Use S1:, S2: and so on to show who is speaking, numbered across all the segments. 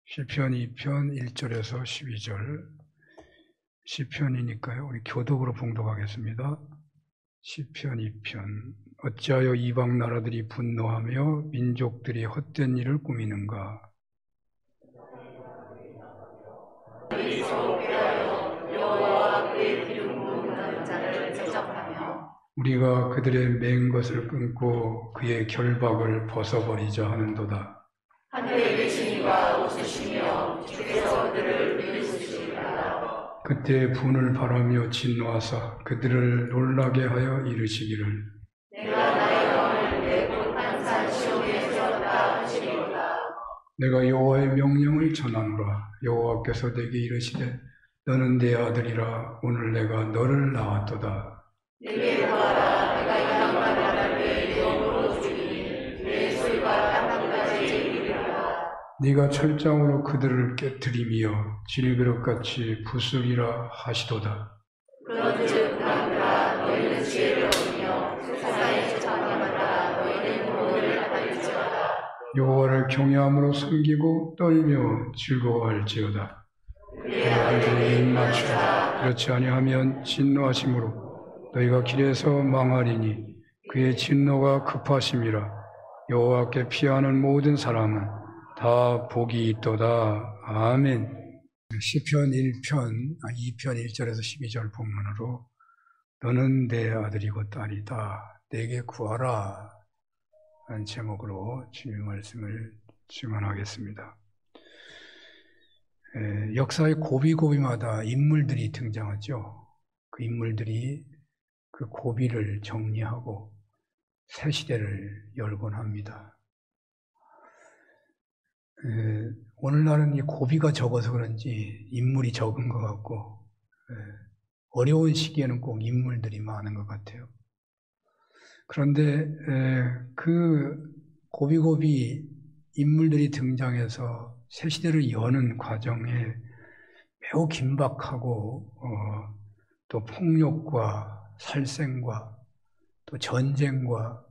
S1: 시편 2편 1절에서 12절. 시편이니까요. 우리 교독으로 봉독하겠습니다. 시편 2편. 어찌하여 이방 나라들이 분노하며 민족들이 헛된 일을 꾸미는가? 우리가 그들의 맹 것을 끊고 그의 결박을 벗어버리자 하는도다.
S2: 하늘에 계신 이가 웃으시며 주께서 그들을 이루시리라.
S1: 그때 분을 바라며 진노하사 그들을 놀라게 하여 이르시기를
S2: 내가 나의 영을 내 곧 산 시온에 세웠다 하시리로다.
S1: 내가 여호와의 명령을 전하노라. 여호와께서 내게 이르시되 너는 내 아들이라. 오늘 내가 너를 낳았도다.
S2: 내게 구하라. 내가 이 땅과 나라를 내 영으로 주리니 내 소리가 땅끝까지 이르리라.
S1: 네가 철장으로 그들을 깨뜨리며 질그릇같이 부수리라 하시도다.
S2: 그런즉 그러니까 너희는 지혜를 얻으며 세상의 장엄하다. 너희는 모든 받을지어다.
S1: 여호와를 경외함으로 섬기고 떨며 즐거워할지어다.
S2: 그의 아들에게
S1: 입 맞추라. 그렇지 아니하면 진노하심으로 너희가 길에서 망하리니 그의 진노가 급하심이라. 여호와께 피하는 모든 사람은 다 복이 있도다. 아멘. 시편 2편 1절에서 12절 본문으로 너는 내 아들이고 딸이다. 내게 구하라 라는 제목으로 주님 말씀을 증언하겠습니다. 역사의 고비고비마다 인물들이 등장하죠. 그 인물들이 그 고비를 정리하고 새 시대를 열곤 합니다. 오늘날은 이 고비가 적어서 그런지 인물이 적은 것 같고 어려운 시기에는 꼭 인물들이 많은 것 같아요. 그런데 그 고비고비 인물들이 등장해서 새 시대를 여는 과정에 매우 긴박하고 또 폭력과 살생과 또 전쟁과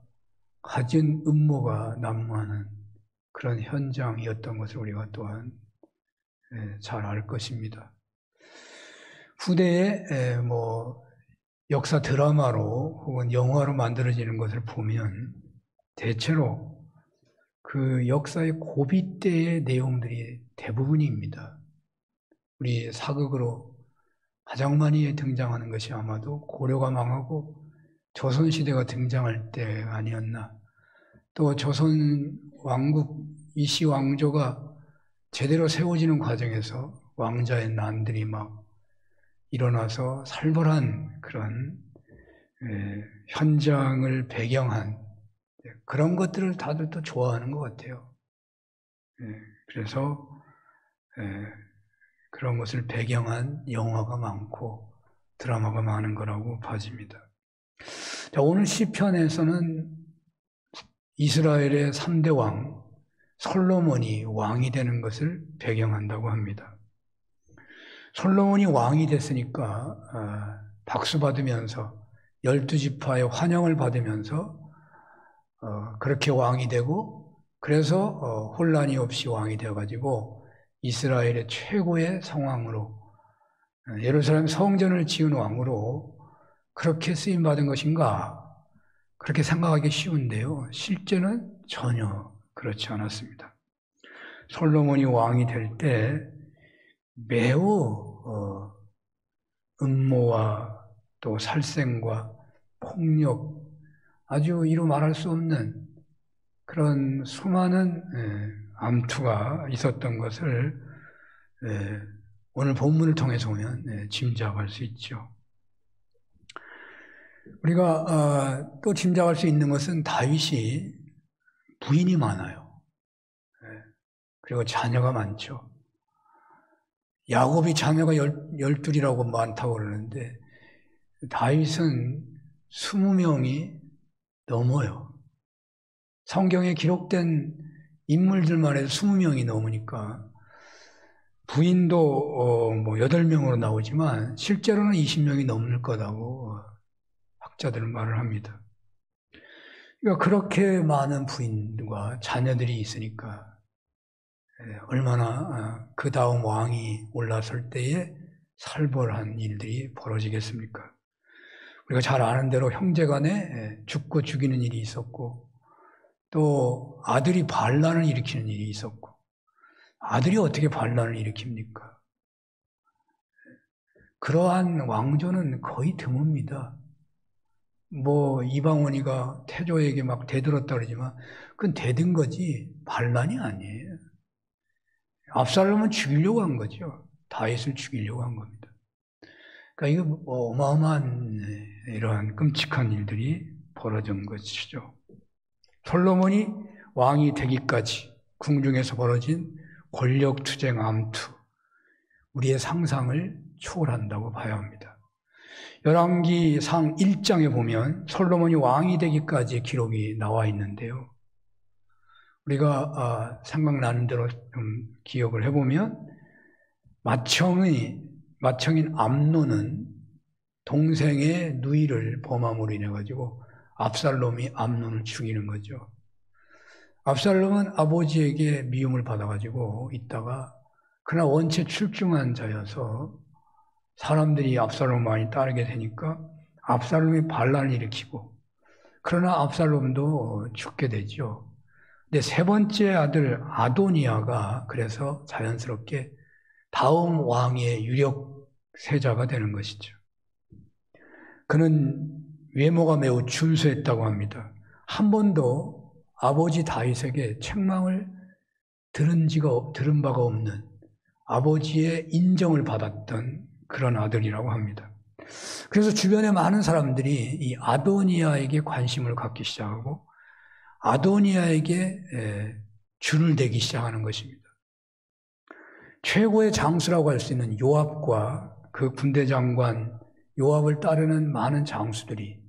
S1: 갖은 음모가 난무하는 그런 현장이었던 것을 우리가 또한 잘 알 것입니다. 후대에 역사 드라마로 혹은 영화로 만들어지는 것을 보면 대체로 그 역사의 고비 때의 내용들이 대부분입니다. 우리 사극으로 가장 많이 등장하는 것이 아마도 고려가 망하고 조선시대가 등장할 때 아니었나. 또 조선 왕국 이씨 왕조가 제대로 세워지는 과정에서 왕자의 난들이 막 일어나서 살벌한 그런 현장을 배경한 그런 것들을 다들 또 좋아하는 것 같아요. 그래서 그런 것을 배경한 영화가 많고 드라마가 많은 거라고 봐집니다. 자, 오늘 시편에서는 이스라엘의 3대 왕 솔로몬이 왕이 되는 것을 배경한다고 합니다. 솔로몬이 왕이 됐으니까 박수 받으면서 12지파의 환영을 받으면서 그렇게 왕이 되고 그래서 혼란이 없이 왕이 되어가지고 이스라엘의 최고의 성왕으로 예루살렘 성전을 지은 왕으로 그렇게 쓰임받은 것인가? 그렇게 생각하기 쉬운데요. 실제는 전혀 그렇지 않았습니다. 솔로몬이 왕이 될 때 매우 음모와 또 살생과 폭력, 아주 이루 말할 수 없는 그런 수많은 암투가 있었던 것을 오늘 본문을 통해서 보면 짐작할 수 있죠. 우리가 또 짐작할 수 있는 것은 다윗이 부인이 많아요. 그리고 자녀가 많죠. 야곱이 자녀가 12이라고 많다고 그러는데 다윗은 20명이 넘어요. 성경에 기록된 인물들만 해도 20명이 넘으니까 부인도 8명으로 나오지만 실제로는 20명이 넘을 거라고 학자들은 말을 합니다. 그러니까 그렇게 많은 부인과 자녀들이 있으니까 얼마나 그 다음 왕이 올라설 때에 살벌한 일들이 벌어지겠습니까? 우리가 잘 아는 대로 형제간에 죽고 죽이는 일이 있었고, 또 아들이 반란을 일으키는 일이 있었고, 아들이 어떻게 반란을 일으킵니까? 그러한 왕조는 거의 드뭅니다. 이방원이가 태조에게 막 대들었다 그러지만 그건 대든 거지 반란이 아니에요. 압살롬은 죽이려고 한 거죠. 다윗을 죽이려고 한 겁니다. 그러니까 이거 어마어마한 이러한 끔찍한 일들이 벌어진 것이죠. 솔로몬이 왕이 되기까지 궁중에서 벌어진 권력투쟁 암투, 우리의 상상을 초월한다고 봐야 합니다. 열왕기상 1장에 보면 솔로몬이 왕이 되기까지 기록이 나와 있는데요. 우리가 생각나는 대로 좀 기억을 해보면 맏형인 암논은 동생의 누이를 범함으로 인해 가지고 압살롬이 암논을 죽이는 거죠. 압살롬은 아버지에게 미움을 받아가지고 있다가 그러나 원체 출중한 자여서 사람들이 압살롬을 많이 따르게 되니까 압살롬이 반란을 일으키고 그러나 압살롬도 죽게 되죠. 근데 세 번째 아들 아도니아가 그래서 자연스럽게 다음 왕의 유력 세자가 되는 것이죠. 그는 외모가 매우 준수했다고 합니다. 한 번도 아버지 다윗에게 책망을 들은 바가 없는 아버지의 인정을 받았던 그런 아들이라고 합니다. 그래서 주변에 많은 사람들이 이 아도니아에게 관심을 갖기 시작하고 아도니아에게 줄을 대기 시작하는 것입니다. 최고의 장수라고 할 수 있는 요압과 그 군대 장관 요압을 따르는 많은 장수들이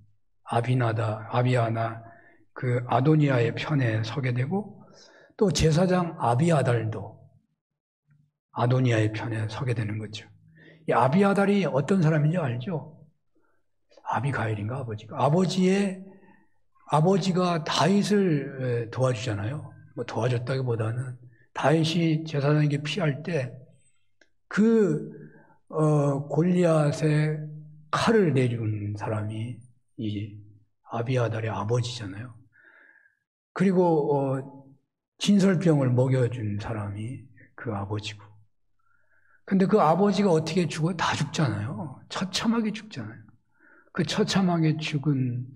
S1: 아비아나 그 아도니아의 편에 서게 되고 또 제사장 아비아달도 아도니아의 편에 서게 되는 거죠. 이 아비아달이 어떤 사람인지 알죠? 아비가일인가 아버지가 다윗을 도와주잖아요. 도와줬다기보다는 다윗이 제사장에게 피할 때 골리앗의 칼을 내준 사람이 이 아비아달의 아버지잖아요. 그리고 진설병을 먹여준 사람이 그 아버지고. 근데 그 아버지가 어떻게 죽어요? 다 죽잖아요. 처참하게 죽잖아요. 그 처참하게 죽은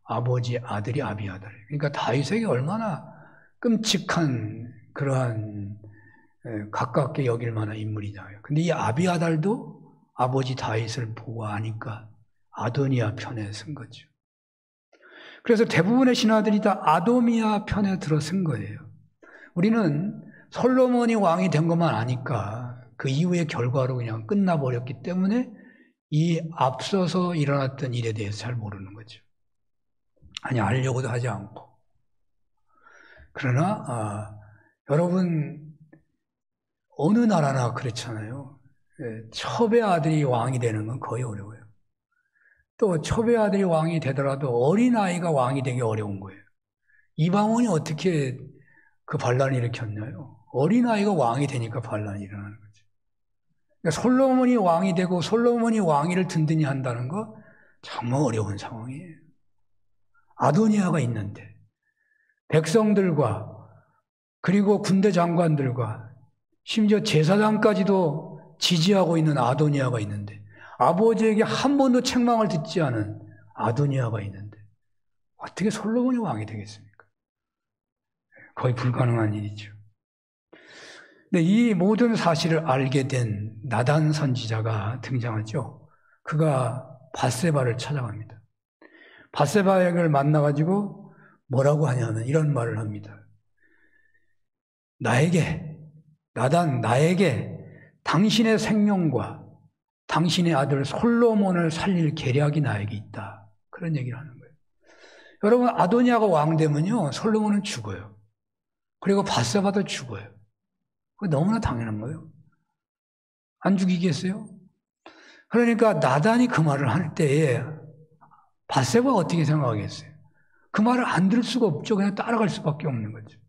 S1: 아버지의 아들이 아비아달이에요. 그러니까 다윗에게 얼마나 끔찍한 그러한 가깝게 여길 만한 인물이냐요. 근데 이 아비아달도 아버지 다윗을 보고 아니까 아도니아 편에 선 거죠. 그래서 대부분의 신하들이 다 아도니아 편에 들어선 거예요. 우리는 솔로몬이 왕이 된 것만 아니까 그 이후의 결과로 그냥 끝나버렸기 때문에 이 앞서서 일어났던 일에 대해서 잘 모르는 거죠. 아니, 알려고도 하지 않고. 그러나 여러분 어느 나라나 그렇잖아요. 첩의 아들이 왕이 되는 건 거의 어려워요. 또 첩의 아들이 왕이 되더라도 어린아이가 왕이 되기 어려운 거예요. 이방원이 어떻게 그 반란을 일으켰나요? 어린아이가 왕이 되니까 반란이 일어나는 거죠. 그러니까 솔로몬이 왕이 되고 솔로몬이 왕위를 든든히 한다는 거 정말 어려운 상황이에요. 아도니아가 있는데 백성들과 그리고 군대 장관들과 심지어 제사장까지도 지지하고 있는 아도니아가 있는데 아버지에게 한 번도 책망을 듣지 않은 아도니아가 있는데 어떻게 솔로몬이 왕이 되겠습니까? 거의 불가능한 일이죠. 근데 이 모든 사실을 알게 된 나단 선지자가 등장하죠. 그가 밧세바를 찾아갑니다. 밧세바를 만나가지고 뭐라고 하냐면 이런 말을 합니다. 나에게 당신의 생명과 당신의 아들 솔로몬을 살릴 계략이 나에게 있다. 그런 얘기를 하는 거예요. 여러분, 아도니아가 왕 되면요, 솔로몬은 죽어요. 그리고 밧세바도 죽어요. 그거 너무나 당연한 거예요. 안 죽이겠어요? 그러니까 나단이 그 말을 할 때에 밧세바가 어떻게 생각하겠어요? 그 말을 안 들을 수가 없죠. 그냥 따라갈 수밖에 없는 거죠.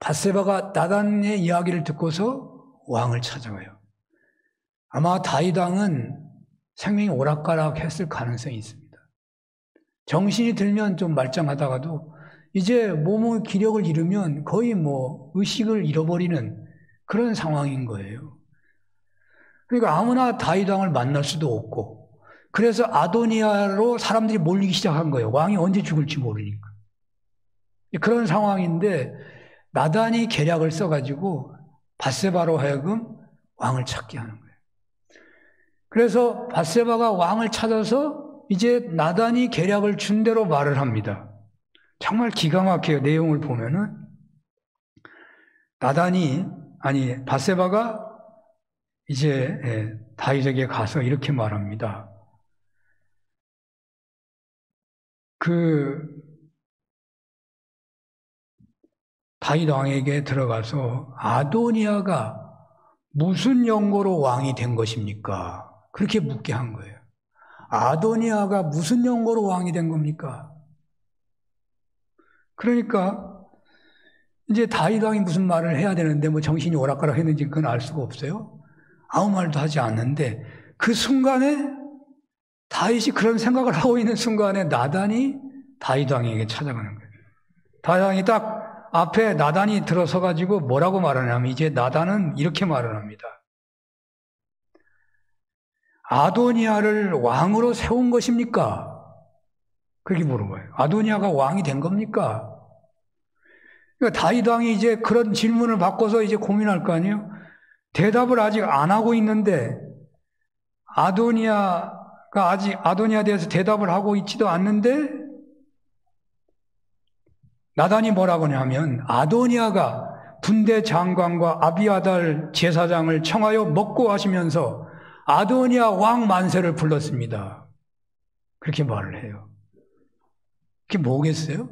S1: 밧세바가 나단의 이야기를 듣고서 왕을 찾아가요. 아마 다윗 왕은 생명이 오락가락했을 가능성이 있습니다. 정신이 들면 좀 말짱하다가도 이제 몸의 기력을 잃으면 거의 의식을 잃어버리는 그런 상황인 거예요. 그러니까 아무나 다윗 왕을 만날 수도 없고, 그래서 아도니아로 사람들이 몰리기 시작한 거예요. 왕이 언제 죽을지 모르니까. 그런 상황인데 나단이 계략을 써가지고 밧세바로 하여금 왕을 찾게 하는 거예요. 그래서 밧세바가 왕을 찾아서 이제 나단이 계략을 준 대로 말을 합니다. 정말 기가 막혀요. 내용을 보면은 밧세바가 이제 다윗에게 가서 이렇게 말합니다. 다윗 왕에게 들어가서 아도니아가 무슨 연고로 왕이 된 것입니까? 그렇게 묻게 한 거예요. 아도니아가 무슨 연고로 왕이 된 겁니까? 그러니까 이제 다윗 왕이 무슨 말을 해야 되는데 정신이 오락가락 했는지 그건 알 수가 없어요. 아무 말도 하지 않는데 그 순간에 다윗이 그런 생각을 하고 있는 순간에 나단이 다윗 왕에게 찾아가는 거예요. 다윗 왕이 딱 앞에 나단이 들어서 가지고 뭐라고 말하냐면 이제 나단은 이렇게 말을 합니다. 아도니아를 왕으로 세운 것입니까? 그렇게 물어봐요. 아도니아가 왕이 된 겁니까? 그러니까 다윗 왕이 이제 그런 질문을 받고서 이제 고민할 거 아니에요? 대답을 아직 안 하고 있는데 아도니아가 아직 아도니아에 대해서 대답을 하고 있지도 않는데 나단이 뭐라고 하냐면 아도니아가 군대 장관과 아비아달 제사장을 청하여 먹고 하시면서 아도니아 왕 만세를 불렀습니다. 그렇게 말을 해요. 그게 뭐겠어요?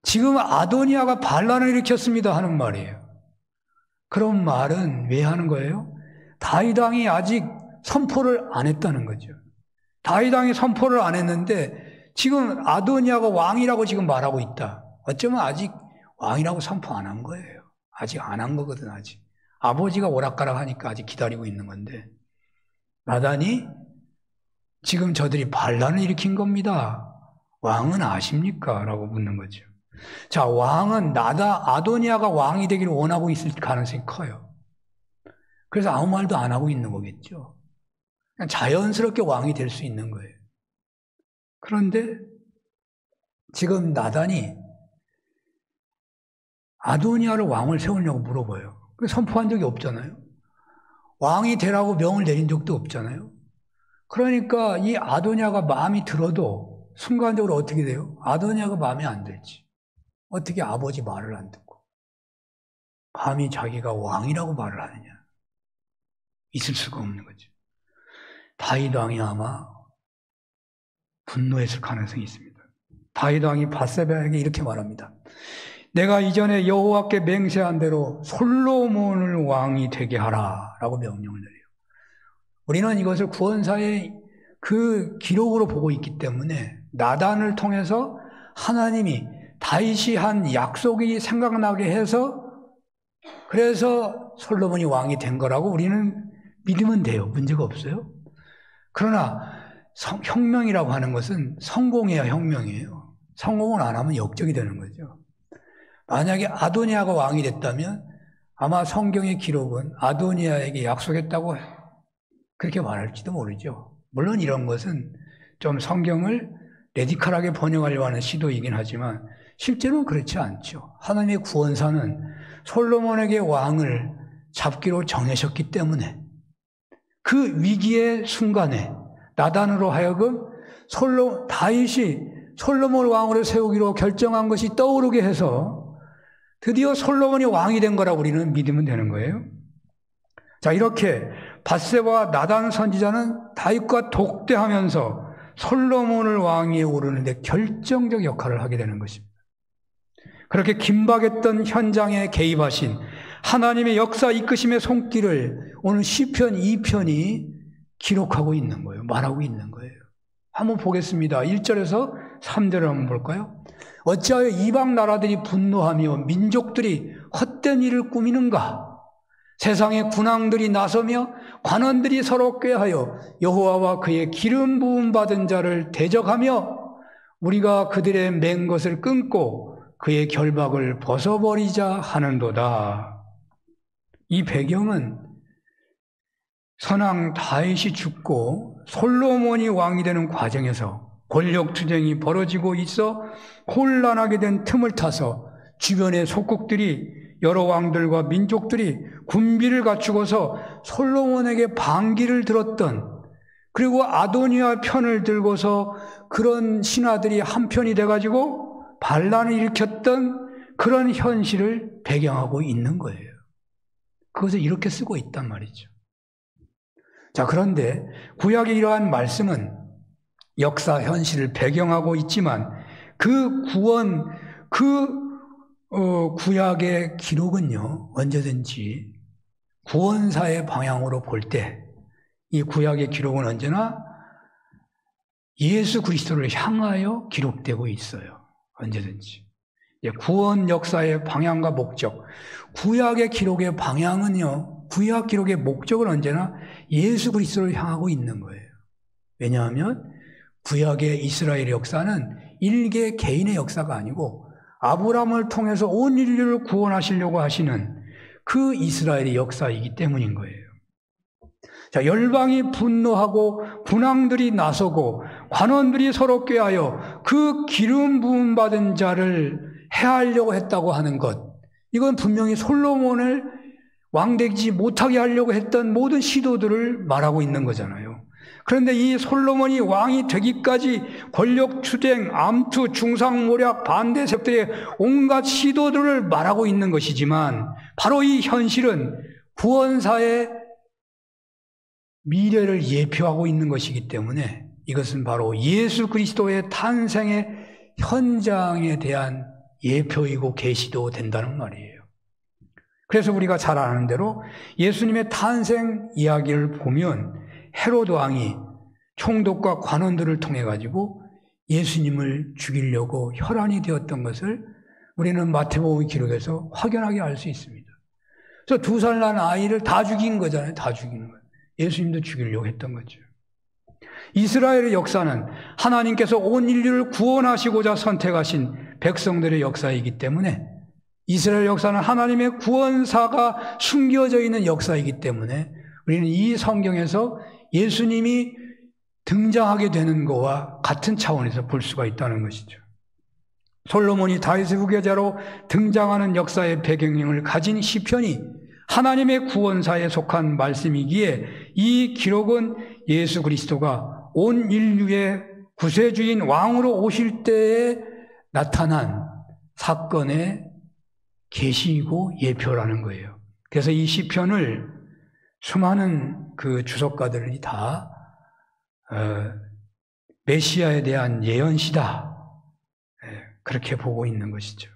S1: 지금 아도니아가 반란을 일으켰습니다 하는 말이에요. 그런 말은 왜 하는 거예요? 다윗 왕이 아직 선포를 안 했다는 거죠. 다윗 왕이 선포를 안 했는데 지금 아도니아가 왕이라고 지금 말하고 있다. 어쩌면 아직 왕이라고 선포 안 한 거예요. 아직 안 한 거거든, 아직. 아버지가 오락가락 하니까 아직 기다리고 있는 건데 나단이 지금 저들이 반란을 일으킨 겁니다. 왕은 아십니까? 라고 묻는 거죠. 자, 왕은 아도니아가 왕이 되기를 원하고 있을 가능성이 커요. 그래서 아무 말도 안 하고 있는 거겠죠. 그냥 자연스럽게 왕이 될 수 있는 거예요. 그런데 지금 나단이 아도니아를 왕을 세우려고 물어봐요. 선포한 적이 없잖아요. 왕이 되라고 명을 내린 적도 없잖아요. 그러니까 이 아도니아가 마음이 들어도 순간적으로 어떻게 돼요? 아도니아가 마음에 안 들지. 어떻게 아버지 말을 안 듣고 감히 자기가 왕이라고 말을 하느냐. 있을 수가 없는 거죠. 다윗 왕이 아마 분노했을 가능성이 있습니다. 다윗 왕이 밧세바에게 이렇게 말합니다. 내가 이전에 여호와께 맹세한 대로 솔로몬을 왕이 되게 하라 라고 명령을 내려요. 우리는 이것을 구원사의 그 기록으로 보고 있기 때문에 나단을 통해서 하나님이 다윗이 한 약속이 생각나게 해서 그래서 솔로몬이 왕이 된 거라고 우리는 믿으면 돼요. 문제가 없어요. 그러나 혁명이라고 하는 것은 성공해야 혁명이에요. 성공을 안 하면 역적이 되는 거죠. 만약에 아도니아가 왕이 됐다면 아마 성경의 기록은 아도니아에게 약속했다고 그렇게 말할지도 모르죠. 물론 이런 것은 좀 성경을 레디컬하게 번역하려고 하는 시도이긴 하지만 실제로는 그렇지 않죠. 하나님의 구원사는 솔로몬에게 왕을 잡기로 정하셨기 때문에 그 위기의 순간에 나단으로 하여금 다윗이 솔로몬을 왕으로 세우기로 결정한 것이 떠오르게 해서 드디어 솔로몬이 왕이 된 거라고 우리는 믿으면 되는 거예요. 자, 이렇게 밧세바와 나단 선지자는 다윗과 독대하면서 솔로몬을 왕위에 오르는데 결정적 역할을 하게 되는 것입니다. 그렇게 긴박했던 현장에 개입하신 하나님의 역사 이끄심의 손길을 오늘 시편 2편이 기록하고 있는 거예요. 말하고 있는 거예요. 한번 보겠습니다. 1절에서 3절을 한번 볼까요? 어찌하여 이방 나라들이 분노하며 민족들이 헛된 일을 꾸미는가? 세상의 군왕들이 나서며 관원들이 서로 꾀하여 여호와와 그의 기름 부음 받은 자를 대적하며 우리가 그들의 맹 것을 끊고 그의 결박을 벗어버리자 하는도다. 이 배경은 선왕 다윗이 죽고 솔로몬이 왕이 되는 과정에서 권력 투쟁이 벌어지고 있어 혼란하게 된 틈을 타서 주변의 속국들이 여러 왕들과 민족들이 군비를 갖추고서 솔로몬에게 반기를 들었던, 그리고 아도니아 편을 들고서 그런 신하들이 한편이 돼가지고 반란을 일으켰던 그런 현실을 배경하고 있는 거예요. 그것을 이렇게 쓰고 있단 말이죠. 자, 그런데 구약의 이러한 말씀은 역사 현실을 배경하고 있지만 그 구원, 구약의 기록은요, 언제든지 구원사의 방향으로 볼 때 이 구약의 기록은 언제나 예수 그리스도를 향하여 기록되고 있어요. 언제든지. 구원 역사의 방향과 목적, 구약의 기록의 방향은요, 구약 기록의 목적은 언제나 예수 그리스도를 향하고 있는 거예요. 왜냐하면 구약의 이스라엘의 역사는 일개 개인의 역사가 아니고 아브라함을 통해서 온 인류를 구원하시려고 하시는 그 이스라엘의 역사이기 때문인 거예요. 자, 열방이 분노하고 군왕들이 나서고 관원들이 서로 꾀하여 그 기름 부음 받은 자를 해하려고 했다고 하는 것, 이건 분명히 솔로몬을 왕되지 못하게 하려고 했던 모든 시도들을 말하고 있는 거잖아요. 그런데 이 솔로몬이 왕이 되기까지 권력 투쟁, 암투, 중상모략, 반대 세력들의 온갖 시도들을 말하고 있는 것이지만 바로 이 현실은 구원사의 미래를 예표하고 있는 것이기 때문에 이것은 바로 예수 그리스도의 탄생의 현장에 대한 예표이고 계시도 된다는 말이에요. 그래서 우리가 잘 아는 대로 예수님의 탄생 이야기를 보면 헤로드 왕이 총독과 관원들을 통해 가지고 예수님을 죽이려고 혈안이 되었던 것을 우리는 마태복음 기록에서 확연하게 알 수 있습니다. 그래서 2살 난 아이를 다 죽인 거잖아요. 다 죽인 거예요. 예수님도 죽이려고 했던 거죠. 이스라엘의 역사는 하나님께서 온 인류를 구원하시고자 선택하신 백성들의 역사이기 때문에, 이스라엘 역사는 하나님의 구원사가 숨겨져 있는 역사이기 때문에 우리는 이 성경에서 예수님이 등장하게 되는 것과 같은 차원에서 볼 수가 있다는 것이죠. 솔로몬이 다윗의 후계자로 등장하는 역사의 배경을 가진 시편이 하나님의 구원사에 속한 말씀이기에 이 기록은 예수 그리스도가 온 인류의 구세주인 왕으로 오실 때에 나타난 사건의 계시이고 예표라는 거예요. 그래서 이 시편을 수많은 그 주석가들이 다 메시아에 대한 예언시다, 그렇게 보고 있는 것이죠.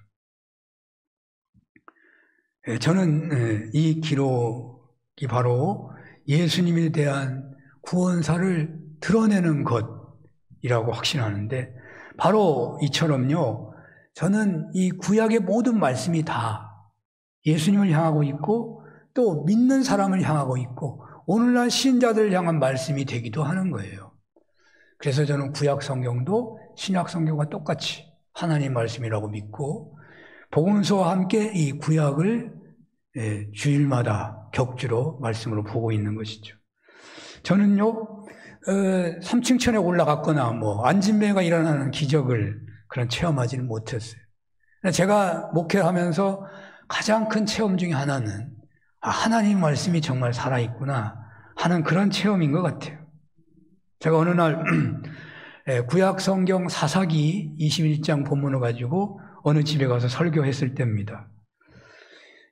S1: 저는 이 기록이 바로 예수님에 대한 구원사를 드러내는 것이라고 확신하는데, 바로 이처럼요, 저는 이 구약의 모든 말씀이 다 예수님을 향하고 있고 또 믿는 사람을 향하고 있고 오늘날 신자들을 향한 말씀이 되기도 하는 거예요. 그래서 저는 구약 성경도 신약 성경과 똑같이 하나님 말씀이라고 믿고 복음서와 함께 이 구약을 주일마다 격주로 말씀으로 보고 있는 것이죠. 저는요, 3층천에 올라갔거나 안진매가 일어나는 기적을 그런 체험하지는 못했어요. 제가 목회하면서 가장 큰 체험 중에 하나는 하나님 말씀이 정말 살아있구나 하는 그런 체험인 것 같아요. 제가 어느 날 구약 성경 사사기 21장 본문을 가지고 어느 집에 가서 설교했을 때입니다.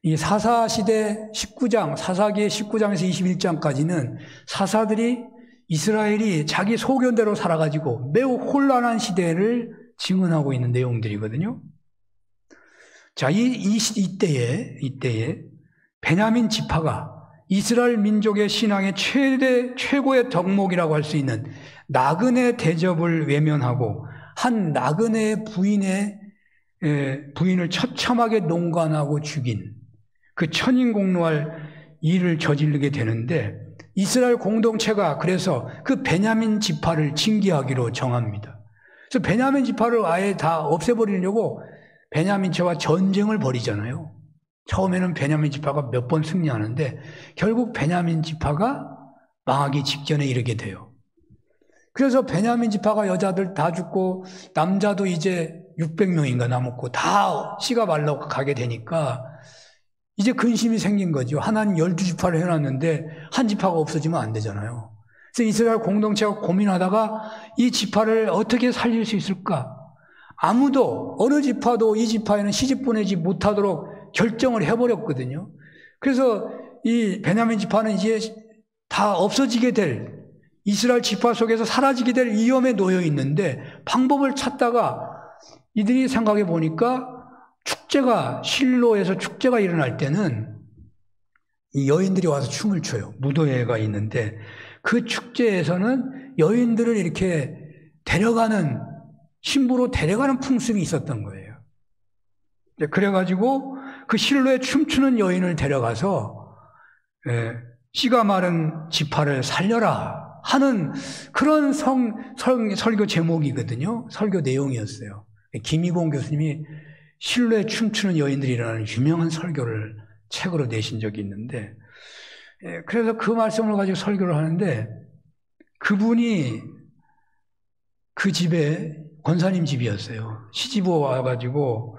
S1: 이 사사시대 19장, 사사기의 19장에서 21장까지는 사사들이 이스라엘이 자기 소견대로 살아가지고 매우 혼란한 시대를 증언하고 있는 내용들이거든요. 자, 이때에 베냐민 지파가 이스라엘 민족의 신앙의 최고의 덕목이라고 할 수 있는 나그네 대접을 외면하고 한 나그네 부인을 처참하게 농간하고 죽인 그 천인공노할 일을 저지르게 되는데 이스라엘 공동체가 그래서 그 베냐민 지파를 징계하기로 정합니다. 그래서 베냐민 지파를 아예 다 없애버리려고 베냐민 지파와 전쟁을 벌이잖아요. 처음에는 베냐민 지파가 몇 번 승리하는데 결국 베냐민 지파가 망하기 직전에 이르게 돼요. 그래서 베냐민 지파가 여자들 다 죽고 남자도 이제 600명인가 남았고 다 씨가 말라 가게 되니까 이제 근심이 생긴 거죠. 하나님 12지파를 해놨는데 한 지파가 없어지면 안 되잖아요. 그래서 이스라엘 공동체가 고민하다가 이 지파를 어떻게 살릴 수 있을까? 아무도 어느 지파도 이 지파에는 시집 보내지 못하도록 결정을 해버렸거든요. 그래서 이 베냐민 지파는 이제 다 없어지게 될 이스라엘 지파 속에서 사라지게 될 위험에 놓여 있는데 방법을 찾다가 이들이 생각해 보니까 축제가 실로에서 축제가 일어날 때는 이 여인들이 와서 춤을 춰요. 무도회가 있는데 그 축제에서는 여인들을 이렇게 데려가는 신부로 데려가는 풍습이 있었던 거예요. 그래가지고 그 실로에 춤추는 여인을 데려가서 씨가 마른 지파를 살려라 하는 그런 설교 제목이거든요. 설교 내용이었어요. 김희공 교수님이 실로에 춤추는 여인들이라는 유명한 설교를 책으로 내신 적이 있는데 그래서 그 말씀을 가지고 설교를 하는데 그분이 그 집에 권사님 집이었어요. 시집 와가지고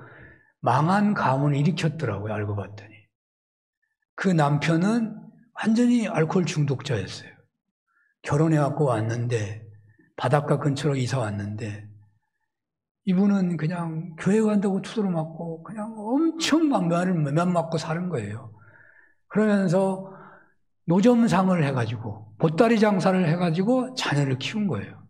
S1: 망한 가문을 일으켰더라고요. 알고 봤더니. 그 남편은 완전히 알코올 중독자였어요. 결혼해갖고 왔는데 바닷가 근처로 이사 왔는데 이분은 그냥 교회 간다고 투도로 맞고 그냥 엄청 면 맞고 사는 거예요. 그러면서 노점상을 해가지고 보따리 장사를 해가지고 자녀를 키운 거예요.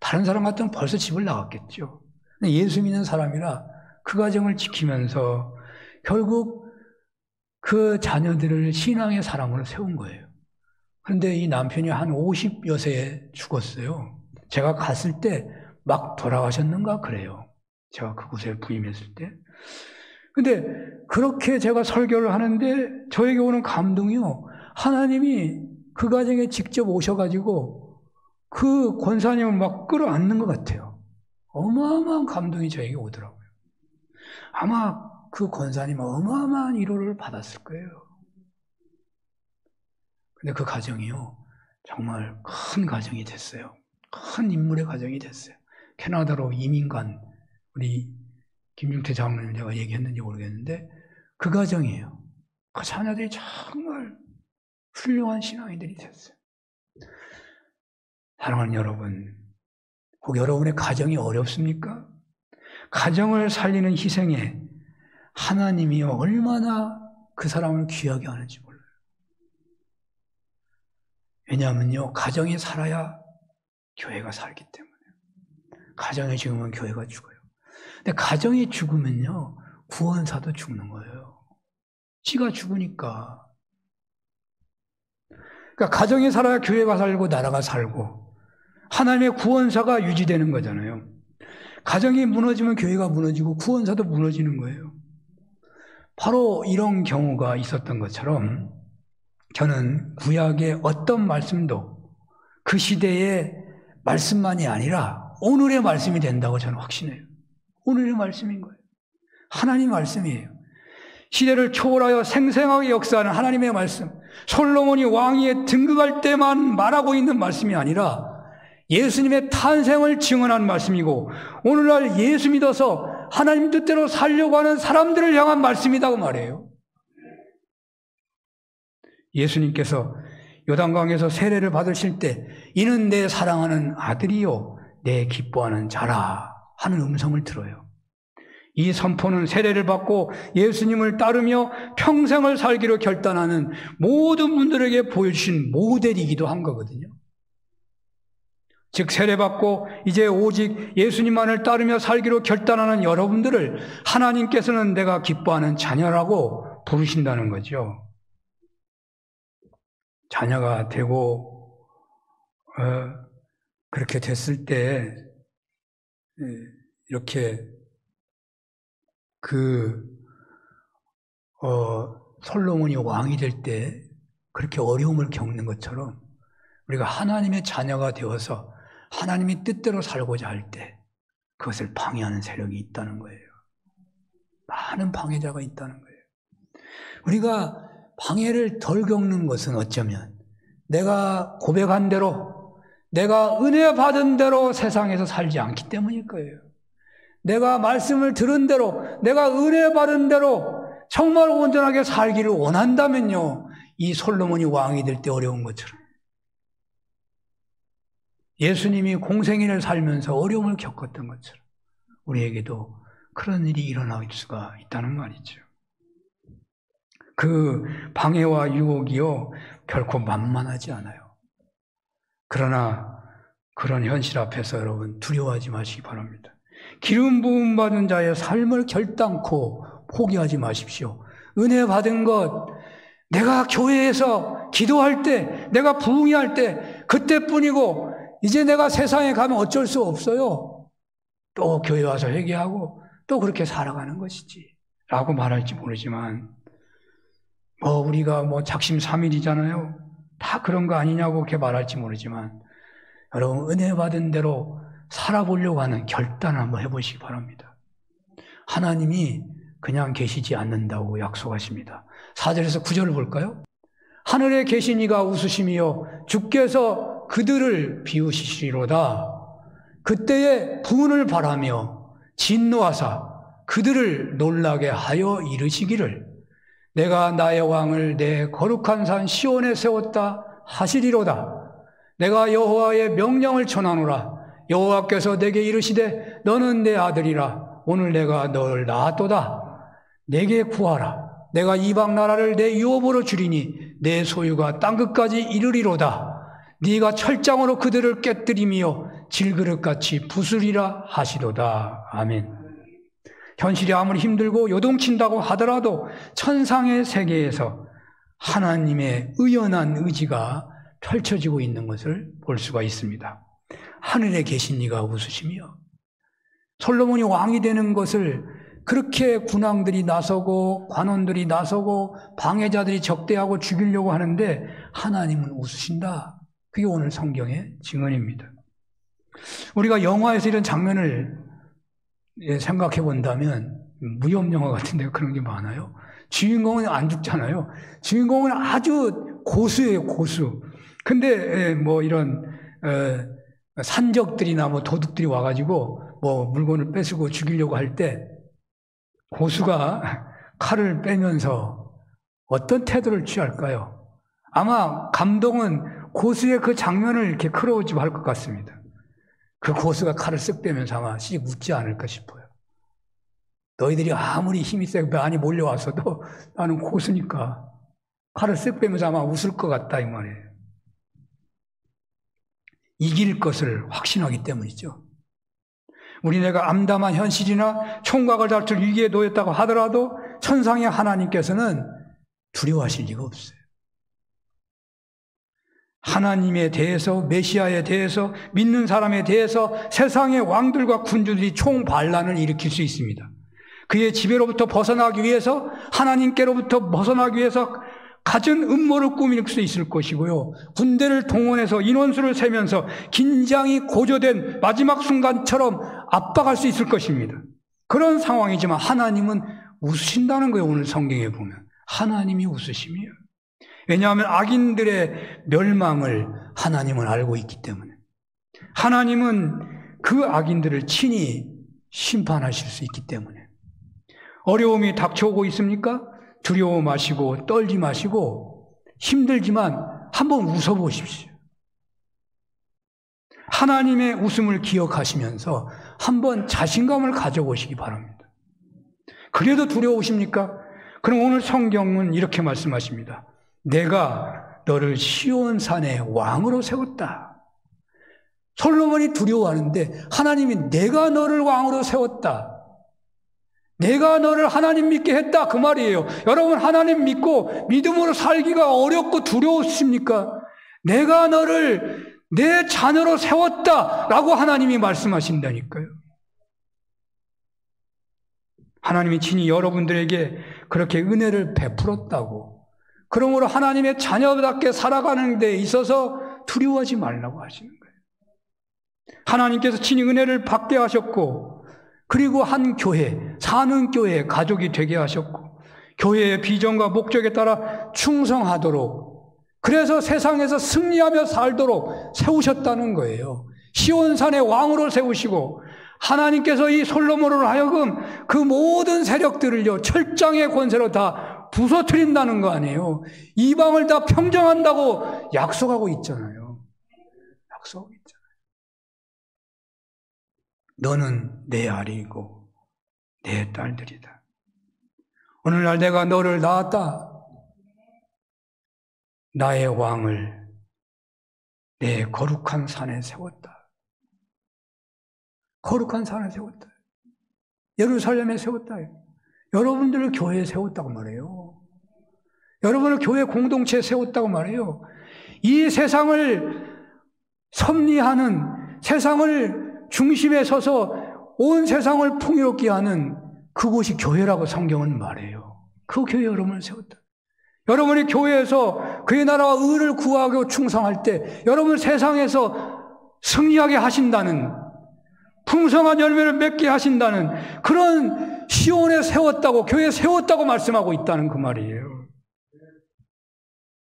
S1: 다른 사람 같으면 벌써 집을 나갔겠죠. 근데 예수 믿는 사람이라 그 가정을 지키면서 결국 그 자녀들을 신앙의 사람으로 세운 거예요. 그런데 이 남편이 한 50여 세에 죽었어요. 제가 갔을 때 막 돌아가셨는가 그래요. 제가 그곳에 부임했을 때. 근데 그렇게 제가 설교를 하는데 저에게 오는 감동이요. 하나님이 그 가정에 직접 오셔가지고 그 권사님을 막 끌어안는 것 같아요. 어마어마한 감동이 저에게 오더라고요. 아마 그 권사님은 어마어마한 위로를 받았을 거예요. 근데 그 가정이요. 정말 큰 가정이 됐어요. 큰 인물의 가정이 됐어요. 캐나다로 이민 간 우리 김중태 장로님 제가 얘기했는지 모르겠는데 그 가정이에요. 그 자녀들이 정말 훌륭한 신앙인들이 됐어요. 사랑하는 여러분, 혹 여러분의 가정이 어렵습니까? 가정을 살리는 희생에 하나님이 얼마나 그 사람을 귀하게 하는지 몰라요. 왜냐하면요, 가정이 살아야 교회가 살기 때문에. 가정이 죽으면 교회가 죽어요. 근데 가정이 죽으면요, 구원사도 죽는 거예요. 씨가 죽으니까. 그러니까 가정이 살아야 교회가 살고 나라가 살고 하나님의 구원사가 유지되는 거잖아요. 가정이 무너지면 교회가 무너지고 구원사도 무너지는 거예요. 바로 이런 경우가 있었던 것처럼 저는 구약의 어떤 말씀도 그 시대의 말씀만이 아니라 오늘의 말씀이 된다고 저는 확신해요. 오늘의 말씀인 거예요. 하나님 말씀이에요. 시대를 초월하여 생생하게 역사하는 하나님의 말씀. 솔로몬이 왕위에 등극할 때만 말하고 있는 말씀이 아니라 예수님의 탄생을 증언한 말씀이고 오늘날 예수 믿어서 하나님 뜻대로 살려고 하는 사람들을 향한 말씀이라고 말해요. 예수님께서 요단강에서 세례를 받으실 때 이는 내 사랑하는 아들이요 내 기뻐하는 자라 하는 음성을 들어요. 이 선포는 세례를 받고 예수님을 따르며 평생을 살기로 결단하는 모든 분들에게 보여주신 모델이기도 한 거거든요. 즉 세례받고 이제 오직 예수님만을 따르며 살기로 결단하는 여러분들을 하나님께서는 내가 기뻐하는 자녀라고 부르신다는 거죠. 자녀가 되고 그렇게 됐을 때 이렇게 솔로몬이 왕이 될 때 그렇게 어려움을 겪는 것처럼 우리가 하나님의 자녀가 되어서 하나님의 뜻대로 살고자 할 때 그것을 방해하는 세력이 있다는 거예요. 많은 방해자가 있다는 거예요. 우리가 방해를 덜 겪는 것은 어쩌면 내가 고백한 대로, 내가 은혜 받은 대로 세상에서 살지 않기 때문일 거예요. 내가 말씀을 들은 대로, 내가 은혜 받은 대로 정말 온전하게 살기를 원한다면요, 이 솔로몬이 왕이 될 때 어려운 것처럼 예수님이 공생애를 살면서 어려움을 겪었던 것처럼 우리에게도 그런 일이 일어날 수가 있다는 말이죠. 그 방해와 유혹이요, 결코 만만하지 않아요. 그러나 그런 현실 앞에서 여러분 두려워하지 마시기 바랍니다. 기름 부음 받은 자의 삶을 결단코 포기하지 마십시오. 은혜 받은 것, 내가 교회에서 기도할 때, 내가 부흥회할 때 그때뿐이고 이제 내가 세상에 가면 어쩔 수 없어요. 또 교회 와서 회개하고 또 그렇게 살아가는 것이지 라고 말할지 모르지만 우리가 작심삼일이잖아요. 다 그런 거 아니냐고 그렇게 말할지 모르지만 여러분 은혜 받은 대로 살아보려고 하는 결단을 한번 해보시기 바랍니다. 하나님이 그냥 계시지 않는다고 약속하십니다. 4절에서 9절을 볼까요? 하늘에 계신 이가 웃으심이요 주께서 그들을 비우시리로다. 그때에 분을 바라며 진노하사 그들을 놀라게 하여 이르시기를 내가 나의 왕을 내 거룩한 산 시온에 세웠다 하시리로다. 내가 여호와의 명령을 전하노라. 여호와께서 내게 이르시되 너는 내 아들이라. 오늘 내가 너를 낳았도다. 내게 구하라. 내가 이방 나라를 내 유업으로 주리니 내 소유가 땅끝까지 이르리로다. 네가 철장으로 그들을 깨뜨리며 질그릇같이 부수리라 하시도다. 아멘. 현실이 아무리 힘들고 요동친다고 하더라도 천상의 세계에서 하나님의 의연한 의지가 펼쳐지고 있는 것을 볼 수가 있습니다. 하늘에 계신 이가 웃으시며 솔로몬이 왕이 되는 것을 그렇게 군왕들이 나서고 관원들이 나서고 방해자들이 적대하고 죽이려고 하는데 하나님은 웃으신다. 그게 오늘 성경의 증언입니다. 우리가 영화에서 이런 장면을 생각해 본다면 무협 영화 같은 데 그런 게 많아요. 주인공은 안 죽잖아요. 주인공은 아주 고수예요, 고수. 근데 이런 산적들이나 도둑들이 와가지고 물건을 뺏고 죽이려고 할 때 고수가 칼을 빼면서 어떤 태도를 취할까요? 아마 감독은 고수의 그 장면을 이렇게 크로우즈업 할 것 같습니다. 그 고수가 칼을 쓱 빼면서 아마 씩 웃지 않을까 싶어요. 너희들이 아무리 힘이 세고 많이 몰려왔어도 나는 고수니까 칼을 쓱 빼면서 아마 웃을 것 같다 이 말이에요. 이길 것을 확신하기 때문이죠. 우리네가 암담한 현실이나 총각을 다툴 위기에 놓였다고 하더라도 천상의 하나님께서는 두려워하실 리가 없어요. 하나님에 대해서, 메시아에 대해서, 믿는 사람에 대해서 세상의 왕들과 군주들이 총반란을 일으킬 수 있습니다. 그의 지배로부터 벗어나기 위해서, 하나님께로부터 벗어나기 위해서 갖은 음모를 꾸밀 수 있을 것이고요. 군대를 동원해서 인원수를 세면서 긴장이 고조된 마지막 순간처럼 압박할 수 있을 것입니다. 그런 상황이지만 하나님은 웃으신다는 거예요. 오늘 성경에 보면 하나님이 웃으시며, 왜냐하면 악인들의 멸망을 하나님은 알고 있기 때문에 하나님은 그 악인들을 친히 심판하실 수 있기 때문에 어려움이 닥쳐오고 있습니까? 두려워 마시고 떨지 마시고 힘들지만 한번 웃어보십시오. 하나님의 웃음을 기억하시면서 한번 자신감을 가져보시기 바랍니다. 그래도 두려우십니까? 그럼 오늘 성경은 이렇게 말씀하십니다. 내가 너를 시온산의 왕으로 세웠다. 솔로몬이 두려워하는데 하나님이 내가 너를 왕으로 세웠다. 내가 너를 하나님 믿게 했다 그 말이에요. 여러분 하나님 믿고 믿음으로 살기가 어렵고 두려우십니까? 내가 너를 내 자녀로 세웠다 라고 하나님이 말씀하신다니까요. 하나님이 친히 여러분들에게 그렇게 은혜를 베풀었다고, 그러므로 하나님의 자녀답게 살아가는 데 있어서 두려워하지 말라고 하시는 거예요. 하나님께서 친히 은혜를 받게 하셨고, 그리고 한 교회, 사는 교회 가족이 되게 하셨고, 교회의 비전과 목적에 따라 충성하도록, 그래서 세상에서 승리하며 살도록 세우셨다는 거예요. 시온산의 왕으로 세우시고, 하나님께서 이 솔로몬으로 하여금 그 모든 세력들을요, 철장의 권세로 다 부서뜨린다는 거 아니에요. 이방을 다 평정한다고 약속하고 있잖아요. 약속하고 있잖아요. 너는 내 아들이고 내 딸들이다. 오늘날 내가 너를 낳았다. 나의 왕을 내 거룩한 산에 세웠다. 거룩한 산에 세웠다. 예루살렘에 세웠다. 여러분들을 교회에 세웠다고 말해요. 여러분을 교회 공동체에 세웠다고 말해요. 이 세상을 섭리하는, 세상을 중심에 서서 온 세상을 풍요롭게 하는 그곳이 교회라고 성경은 말해요. 그 교회 여러분을 세웠다. 여러분이 교회에서 그의 나라와 의를 구하고 충성할 때 여러분 세상에서 승리하게 하신다는, 풍성한 열매를 맺게 하신다는 그런 시온에 세웠다고, 교회에 세웠다고 말씀하고 있다는 그 말이에요.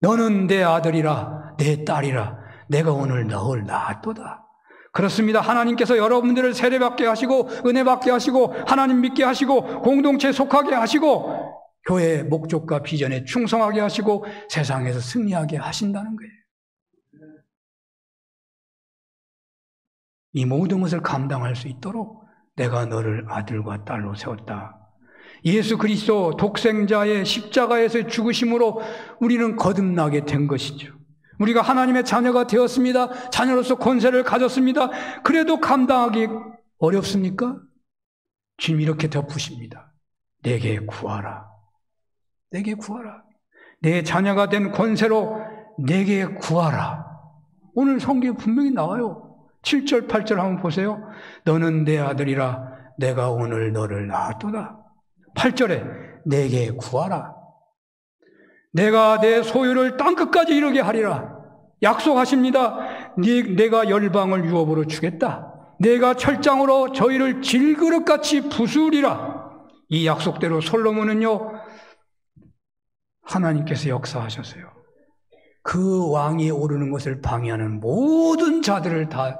S1: 너는 내 아들이라 내 딸이라 내가 오늘 너를 낳았도다. 그렇습니다. 하나님께서 여러분들을 세례받게 하시고 은혜 받게 하시고 하나님 믿게 하시고 공동체에 속하게 하시고 교회의 목적과 비전에 충성하게 하시고 세상에서 승리하게 하신다는 거예요. 이 모든 것을 감당할 수 있도록 내가 너를 아들과 딸로 세웠다. 예수 그리스도 독생자의 십자가에서의 죽으심으로 우리는 거듭나게 된 것이죠. 우리가 하나님의 자녀가 되었습니다. 자녀로서 권세를 가졌습니다. 그래도 감당하기 어렵습니까? 주님 이렇게 덧붙입니다. 내게 구하라. 내게 구하라. 내 자녀가 된 권세로 내게 구하라. 오늘 성경에 분명히 나와요. 7절, 8절 한번 보세요. 너는 내 아들이라 내가 오늘 너를 낳았도다. 8절에 내게 구하라. 내가 내 소유를 땅끝까지 이르게 하리라. 약속하십니다. 내가 열방을 유업으로 주겠다. 내가 철장으로 저희를 질그릇같이 부수리라. 이 약속대로 솔로몬은요, 하나님께서 역사하셨어요. 그 왕이 오르는 것을 방해하는 모든 자들을 다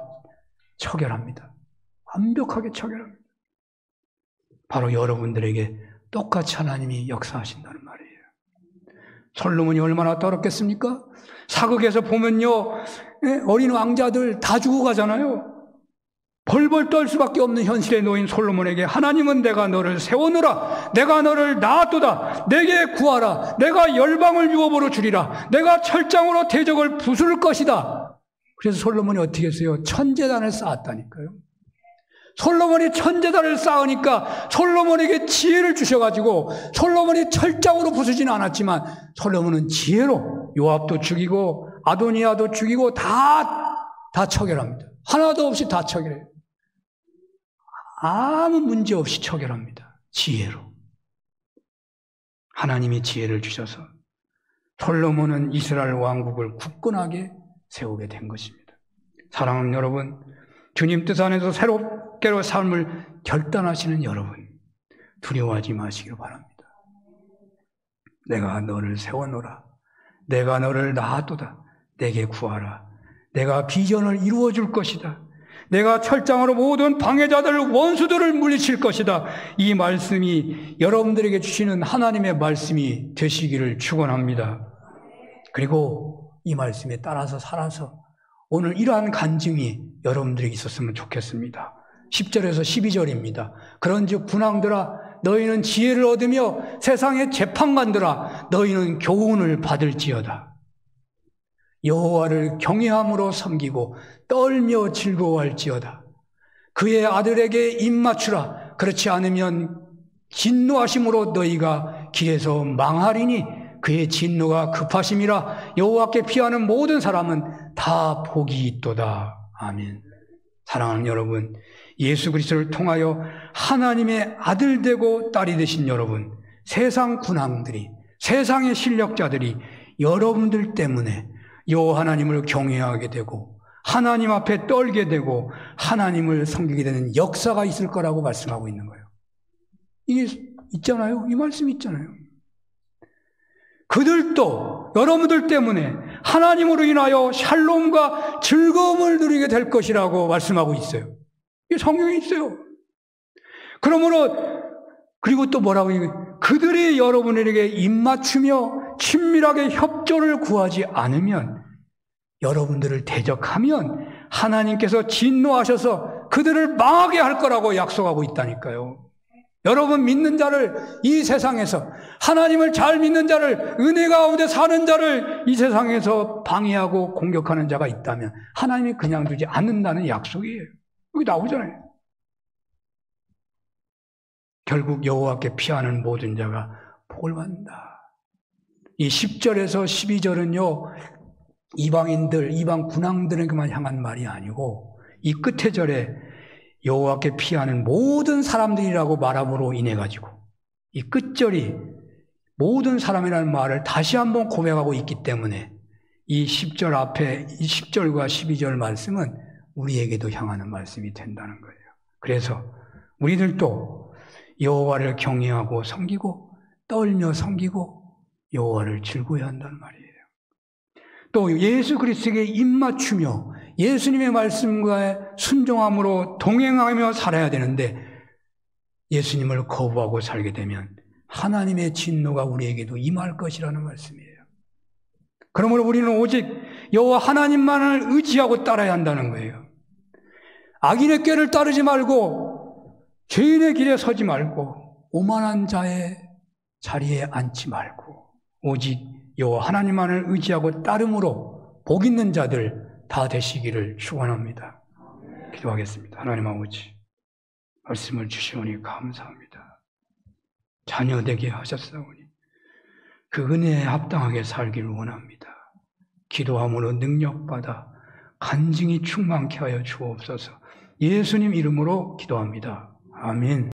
S1: 처결합니다. 완벽하게 처결합니다. 바로 여러분들에게 똑같이 하나님이 역사하신다는 말이에요. 솔로몬이 얼마나 떨었겠습니까? 사극에서 보면요, 어린 왕자들 다 죽어가잖아요. 벌벌 떨 수밖에 없는 현실에 놓인 솔로몬에게 하나님은 내가 너를 세우노라. 내가 너를 낳았도다. 내게 구하라. 내가 열방을 유업으로 주리라. 내가 철장으로 대적을 부술 것이다. 그래서 솔로몬이 어떻게 했어요? 천제단을 쌓았다니까요. 솔로몬이 천제단을 쌓으니까 솔로몬에게 지혜를 주셔가지고 솔로몬이 철장으로 부수지는 않았지만 솔로몬은 지혜로 요압도 죽이고 아도니아도 죽이고 다 처결합니다. 하나도 없이 다 처결해요. 아무 문제 없이 처결합니다. 지혜로. 하나님이 지혜를 주셔서 솔로몬은 이스라엘 왕국을 굳건하게 세우게 된 것입니다. 사랑하는 여러분, 주님 뜻 안에서 새롭게로 삶을 결단하시는 여러분, 두려워하지 마시길 바랍니다. 내가 너를 세워놓으라. 내가 너를 낳았도다. 내게 구하라. 내가 비전을 이루어 줄 것이다. 내가 철장으로 모든 방해자들, 원수들을 물리칠 것이다. 이 말씀이 여러분들에게 주시는 하나님의 말씀이 되시기를 축원합니다. 그리고 이 말씀에 따라서 살아서 오늘 이러한 간증이 여러분들에게 있었으면 좋겠습니다. 10절에서 12절입니다. 그런즉 분왕들아 너희는 지혜를 얻으며 세상의 재판관들아 너희는 교훈을 받을지어다. 여호와를 경외함으로 섬기고 떨며 즐거워할지어다. 그의 아들에게 입맞추라. 그렇지 않으면 진노하심으로 너희가 길에서 망하리니 그의 진노가 급하심이라. 여호와께 피하는 모든 사람은 다 복이 있도다. 아멘. 사랑하는 여러분, 예수 그리스도를 통하여 하나님의 아들 되고 딸이 되신 여러분, 세상 군왕들이, 세상의 실력자들이 여러분들 때문에 여호와 하나님을 경외하게 되고 하나님 앞에 떨게 되고 하나님을 섬기게 되는 역사가 있을 거라고 말씀하고 있는 거예요. 이게 있잖아요. 이 말씀이 있잖아요. 그들도 여러분들 때문에 하나님으로 인하여 샬롬과 즐거움을 누리게 될 것이라고 말씀하고 있어요. 이게 성경에 있어요. 그러므로 그리고 또 뭐라고 해요? 그들이 여러분에게 입맞추며 친밀하게 협조를 구하지 않으면, 여러분들을 대적하면 하나님께서 진노하셔서 그들을 망하게 할 거라고 약속하고 있다니까요. 여러분 믿는 자를 이 세상에서, 하나님을 잘 믿는 자를, 은혜 가운데 사는 자를 이 세상에서 방해하고 공격하는 자가 있다면 하나님이 그냥 두지 않는다는 약속이에요. 여기 나오잖아요. 결국 여호와께 피하는 모든 자가 복을 받는다. 이 10절에서 12절은요, 이방인들, 이방 군왕들에게만 향한 말이 아니고 이 끝의 절에 여호와께 피하는 모든 사람들이라고 말함으로 인해 가지고 이 끝절이 모든 사람이라는 말을 다시 한번 고백하고 있기 때문에 이 10절 앞에 이 10절과 12절 말씀은 우리에게도 향하는 말씀이 된다는 거예요. 그래서 우리들도 여호와를 경외하고 섬기고 떨며 섬기고 여호와를 즐거워해야 한다는 말이에요. 또 예수 그리스도에게 입맞추며 예수님의 말씀과 순종함으로 동행하며 살아야 되는데, 예수님을 거부하고 살게 되면 하나님의 진노가 우리에게도 임할 것이라는 말씀이에요. 그러므로 우리는 오직 여호와 하나님만을 의지하고 따라야 한다는 거예요. 악인의 꾀를 따르지 말고 죄인의 길에 서지 말고 오만한 자의 자리에 앉지 말고 오직 여호와 하나님만을 의지하고 따름으로 복 있는 자들 다 되시기를 축원합니다. 기도하겠습니다. 하나님 아버지, 말씀을 주시오니 감사합니다. 자녀 되게 하셨사오니 그 은혜에 합당하게 살기를 원합니다. 기도함으로 능력받아 간증이 충만케 하여 주옵소서. 예수님 이름으로 기도합니다. 아멘.